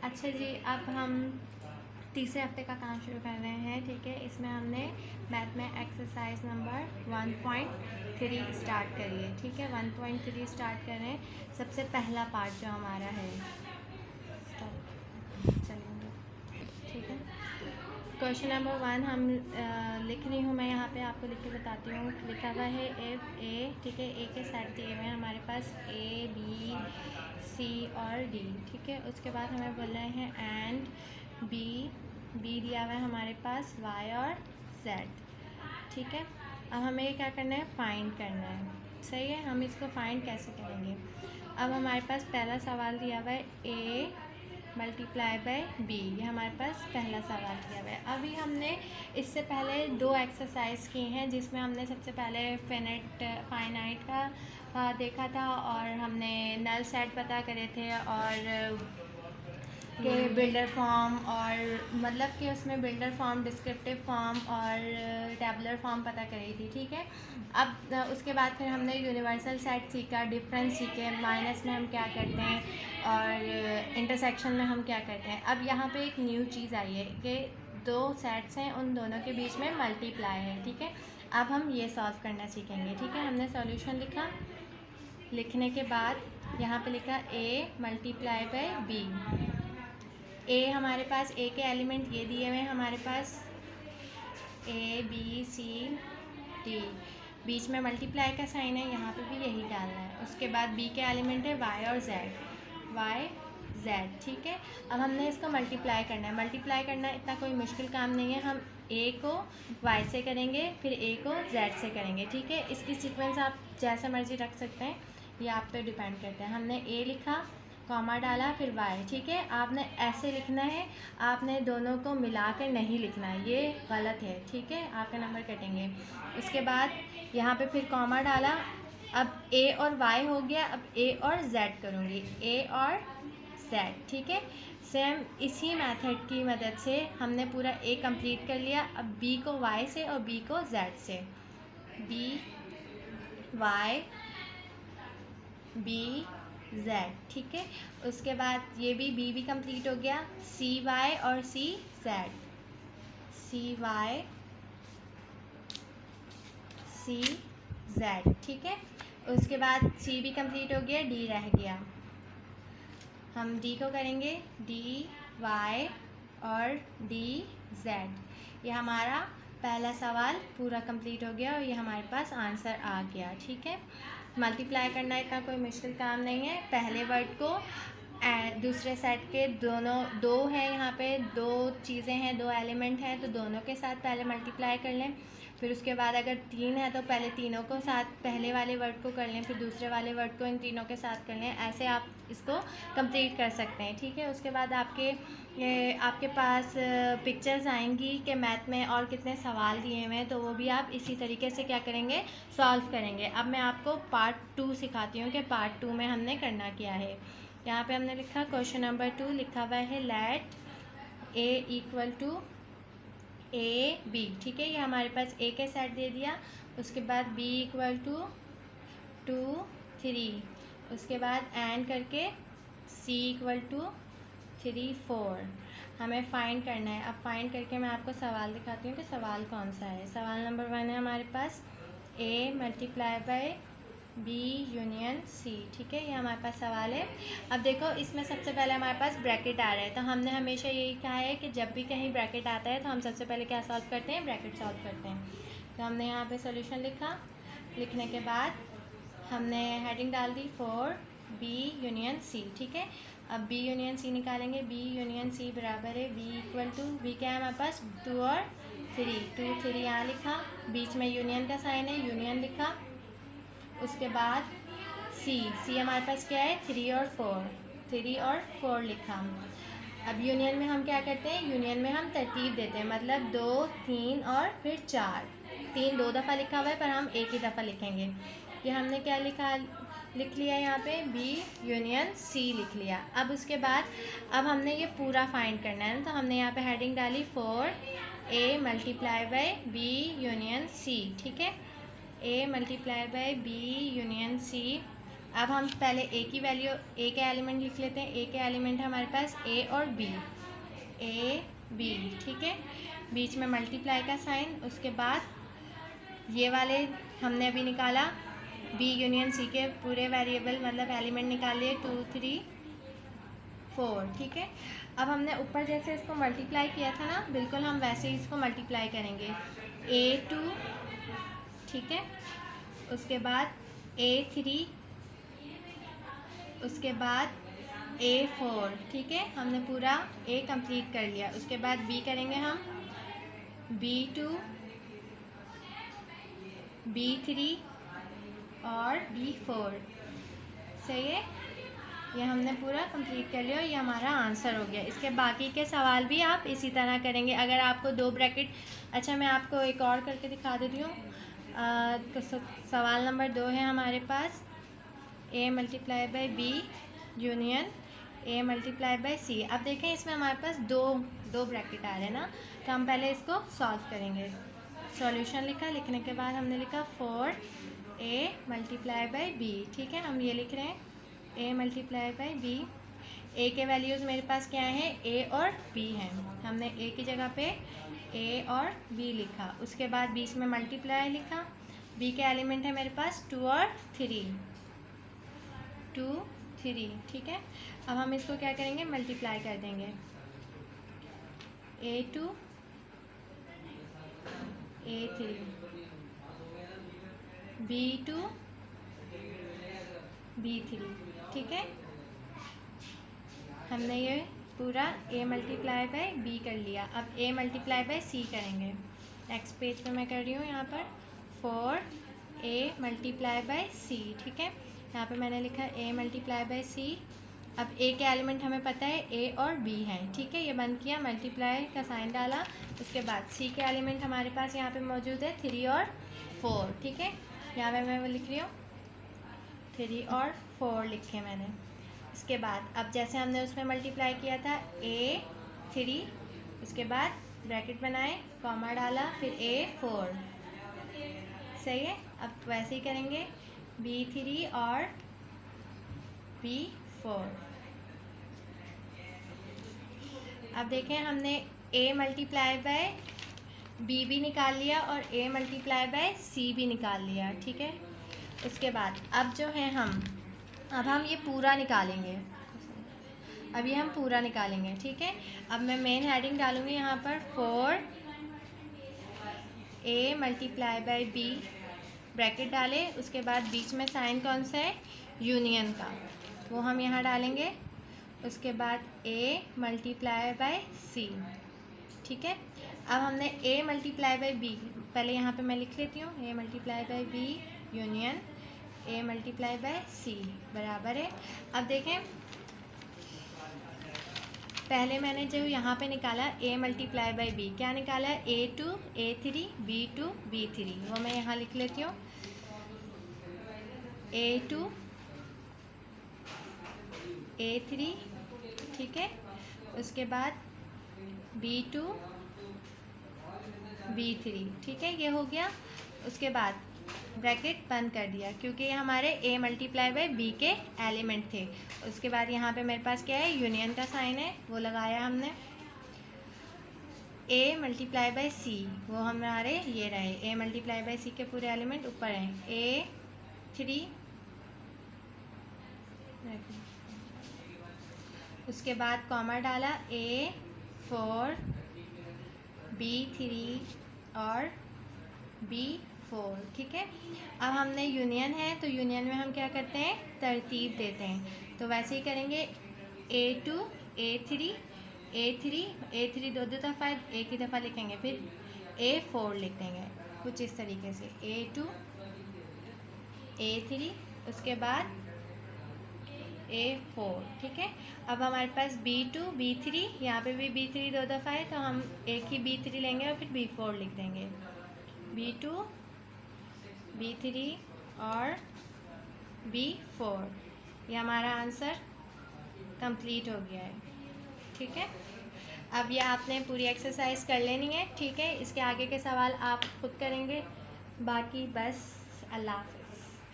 अच्छा जी, अब हम तीसरे हफ्ते का काम शुरू कर रहे हैं। ठीक है, इसमें हमने मैथ में एक्सरसाइज नंबर 1.3 स्टार्ट करी है। ठीक है, 1.3 स्टार्ट कर रहे हैं। सबसे पहला पार्ट जो हमारा है, चलेंगे। ठीक है, क्वेश्चन नंबर 1 हम लिख रही हूँ मैं यहाँ पे, आपको लिख के बताती हूँ। लिखा हुआ है इफ ए, ठीक है, ए के सेट दिए हुए हैं हमारे पास ए बी सी और डी। ठीक है, उसके बाद हमें बोल रहे हैं एंड बी, बी दिया हुआ है हमारे पास वाई और जेड। ठीक है, अब हमें क्या करना है, फाइंड करना है। सही है, हम इसको फाइंड कैसे करेंगे। अब हमारे पास पहला सवाल दिया हुआ है ए मल्टीप्लाई बाय बी, ये हमारे पास पहला सवाल दिया हुआ है। अभी हमने इससे पहले 2 एक्सरसाइज की हैं, जिसमें हमने सबसे पहले फाइनाइट का देखा था, और हमने नल सेट पता करे थे, और के बिल्डर फॉर्म, और मतलब कि उसमें बिल्डर फॉर्म, डिस्क्रिप्टिव फॉर्म और टैबुलर फॉर्म पता करी थी। ठीक है, अब उसके बाद फिर हमने यूनिवर्सल सेट सीखा, डिफरेंस सीखे, माइनस में हम क्या करते हैं और इंटरसेक्शन में हम क्या करते हैं। अब यहाँ पे एक न्यू चीज़ आई है कि 2 सेट्स हैं, उन दोनों के बीच में मल्टीप्लाई है। ठीक है, अब हम ये सॉल्व करना सीखेंगे। ठीक है, हमने सॉल्यूशन लिखा, लिखने के बाद यहाँ पे लिखा ए मल्टीप्लाई बाय बी। ए हमारे पास, ए के एलिमेंट ये दिए हुए हैं हमारे पास, ए बी सी डी, बीच में मल्टीप्लाई का साइन है, यहाँ पे भी यही डालना है। उसके बाद बी के एलिमेंट है वाई और जेड, वाई जेड। ठीक है, अब हमने इसको मल्टीप्लाई करना है। मल्टीप्लाई करना इतना कोई मुश्किल काम नहीं है, हम ए को वाई से करेंगे, फिर ए को जेड से करेंगे। ठीक है, इसकी सीक्वेंस आप जैसे मर्जी रख सकते हैं, ये आप पे डिपेंड करता है। हमने ए लिखा, कॉमा डाला, फिर वाई। ठीक है, आपने ऐसे लिखना है, आपने दोनों को मिला कर नहीं लिखना है, ये गलत है। ठीक है, आपके नंबर कटेंगे। उसके बाद यहाँ पे फिर कॉमा डाला, अब ए और वाई हो गया, अब ए और जेड करूँगी, ए और जेड। ठीक है, सेम इसी मेथड की मदद से हमने पूरा ए कंप्लीट कर लिया। अब बी को वाई से और बी को जेड से, बी वाई बी जेड। ठीक है, उसके बाद ये भी कंप्लीट हो गया, सी वाई और सी जेड, सी वाई सी जेड। ठीक है, उसके बाद सी भी कंप्लीट हो गया, डी रह गया, हम डी को करेंगे, डी वाई और डी जेड। ये हमारा पहला सवाल पूरा कंप्लीट हो गया और ये हमारे पास आंसर आ गया। ठीक है, मल्टीप्लाई करना इतना कोई मुश्किल काम नहीं है। पहले वर्ड को दूसरे सेट के दोनों, 2 हैं यहाँ पे, 2 चीज़ें हैं, 2 एलिमेंट हैं, तो दोनों के साथ पहले मल्टीप्लाई कर लें। फिर उसके बाद अगर 3 है तो पहले तीनों को साथ, पहले वाले वर्ड को कर लें, फिर दूसरे वाले वर्ड को इन तीनों के साथ कर लें। ऐसे आप इसको कंप्लीट कर सकते हैं। ठीक है, उसके बाद आपके पास पिक्चर्स आएंगी कि मैथ में और कितने सवाल दिए हुए हैं, तो वो भी आप इसी तरीके से क्या करेंगे, सॉल्व करेंगे। अब मैं आपको पार्ट 2 सिखाती हूँ कि पार्ट 2 में हमने करना क्या है। यहाँ पे हमने लिखा क्वेश्चन नंबर 2, लिखा हुआ है let A equal to A B. ठीक है, ये हमारे पास ए के सेट दे दिया, उसके बाद बी इक्वल टू 2 3, उसके बाद एंड करके सी इक्वल टू 3 4। हमें फाइंड करना है। अब फाइंड करके मैं आपको सवाल दिखाती हूँ कि सवाल कौन सा है। सवाल नंबर 1 है हमारे पास A multiply by B union C. ठीक है, ये हमारे पास सवाल है। अब देखो, इसमें सबसे पहले हमारे पास ब्रैकेट आ रहा है, तो हमने हमेशा यही कहा है कि जब भी कहीं ब्रैकेट आता है तो हम सबसे पहले क्या सॉल्व करते हैं, ब्रैकेट सॉल्व करते हैं। तो हमने यहाँ पे सॉल्यूशन लिखा, लिखने के बाद हमने हेडिंग डाल दी 4 बी यूनियन सी। ठीक है, अब बी यूनियन सी निकालेंगे, बी यूनियन सी बराबर है बी इक्वल टू, बी क्या है हमारे पास 2 और 3, 2 3 यहाँ लिखा, बीच में यूनियन का साइन है, यूनियन लिखा। उसके बाद सी, सी हमारे पास क्या है 3 और 4, 3 और 4 लिखा। अब यूनियन में हम क्या करते हैं, यूनियन में हम तरतीब देते हैं, मतलब 2 3 और फिर 4। 3 2 दफ़ा लिखा हुआ है पर हम एक ही दफ़ा लिखेंगे। ये हमने क्या लिख लिया यहाँ पे बी यूनियन सी लिख लिया। अब उसके बाद अब हमने ये पूरा फाइंड करना है ना, तो हमने यहाँ पे हेडिंग डाली 4 A multiply by B union C. ठीक है, A multiply by B union C अब हम पहले ए की वैल्यू, ए के एलिमेंट लिख लेते हैं। ए के एलिमेंट है हमारे पास ए और बी, ए बी, ठीक है। बीच में मल्टीप्लाई का साइन, उसके बाद ये वाले हमने अभी निकाला बी यूनियन सी के पूरे वेरिएबल मतलब एलिमेंट निकाल लिए 2 3 4, ठीक है। अब हमने ऊपर जैसे इसको मल्टीप्लाई किया था ना, बिल्कुल हम वैसे ही इसको मल्टीप्लाई करेंगे। A2, ठीक है, उसके बाद A3, उसके बाद A4, ठीक है। हमने पूरा A कंप्लीट कर लिया। उसके बाद B करेंगे हम B2, B3 और B4, सही है। ये हमने पूरा कंप्लीट कर लिया और ये हमारा आंसर हो गया। इसके बाकी के सवाल भी आप इसी तरह करेंगे। अगर आपको 2 ब्रैकेट, अच्छा मैं आपको एक और करके दिखा देती हूँ। सवाल नंबर 2 है हमारे पास A multiply by B union A multiply by C। अब देखें इसमें हमारे पास दो ब्रैकेट आ रहे हैं ना, तो हम पहले इसको सॉल्व करेंगे। सॉल्यूशन लिखा, लिखने के बाद हमने लिखा 4A मल्टीप्लाई बाई B, ठीक है। हम ये लिख रहे हैं A multiply by B। A के वैल्यूज़ मेरे पास क्या है, A और B हैं। हमने A की जगह पे A और B लिखा। उसके बाद बीच में मल्टीप्लाई लिखा। B के एलिमेंट है मेरे पास 2 और 3, 2 3, ठीक है। अब हम इसको क्या करेंगे, मल्टीप्लाई कर देंगे। A2 A3 B2 B3, ठीक है। हमने ये पूरा A मल्टीप्लाई बाई B कर लिया। अब A मल्टीप्लाई बाई C करेंगे। नेक्स्ट पेज पे मैं कर रही हूँ यहाँ पर 4A मल्टीप्लाई बाई C, ठीक है। यहाँ पे मैंने लिखा A मल्टीप्लाई बाई C। अब A के एलिमेंट हमें पता है A और B हैं, ठीक है। ये बंद किया, मल्टीप्लाई का साइन डाला। उसके बाद C के एलिमेंट हमारे पास यहाँ पे मौजूद है 3 और 4, ठीक है। यहाँ पे मैं वो लिख रही हूँ 3 और 4 लिखे मैंने। इसके बाद अब जैसे हमने उसमें मल्टीप्लाई किया था A3, उसके बाद ब्रैकेट बनाए, कॉमा डाला, फिर A4, सही है। अब वैसे ही करेंगे B3 और B4। अब देखें हमने A मल्टीप्लाई बाय B भी निकाल लिया और A मल्टीप्लाई बाय C भी निकाल लिया, ठीक है। उसके बाद अब जो है अब हम ये पूरा निकालेंगे। अब ये हम पूरा निकालेंगे, ठीक है। अब मैं मेन हेडिंग डालूंगी यहाँ पर 4A multiply by B, bracket डाले, उसके बाद बीच में साइन कौन सा है, यूनियन का, वो हम यहाँ डालेंगे। उसके बाद A मल्टीप्लाई बाई C, ठीक है। अब हमने A मल्टीप्लाई बाई B, पहले यहाँ पे मैं लिख लेती हूँ A multiply by B union A multiply by C बराबर है। अब देखें पहले मैंने जो यहाँ पे निकाला A मल्टीप्लाई बाई B, क्या निकाला है, A2 A3 B2 B3, वो मैं यहाँ लिख लेती हूँ A2 A3, ठीक है। उसके बाद B2 B3, ठीक है, ये हो गया। उसके बाद ब्रैकेट बंद कर दिया क्योंकि ये हमारे A मल्टीप्लाई बाई B के एलिमेंट थे। उसके बाद यहाँ पे मेरे पास क्या है, यूनियन का साइन है, वो लगाया हमने। A मल्टीप्लाई बाई C, वो हमारे ये रहे A मल्टीप्लाई बाई C के पूरे एलिमेंट ऊपर हैं। A3, उसके बाद कॉमा डाला A4 B3 और B4, ठीक है। अब हमने यूनियन है तो यूनियन में हम क्या करते हैं, तरतीब देते हैं, तो वैसे ही करेंगे A2 A3 A3 A3 दो दफ़ा एक ही दफ़ा लिखेंगे, फिर A4 लिख देंगे कुछ इस तरीके से A2 A3, उसके बाद A4, ठीक है। अब हमारे पास B2 B3, यहाँ पे भी B3 दो दफ़ा है तो हम एक ही B3 लेंगे और फिर B4 लिख देंगे। B2 B3 और B4, ये हमारा आंसर कंप्लीट हो गया है, ठीक है। अब ये आपने पूरी एक्सरसाइज कर लेनी है, ठीक है। इसके आगे के सवाल आप खुद करेंगे, बाकी बस अल्लाह हाफ़िज़।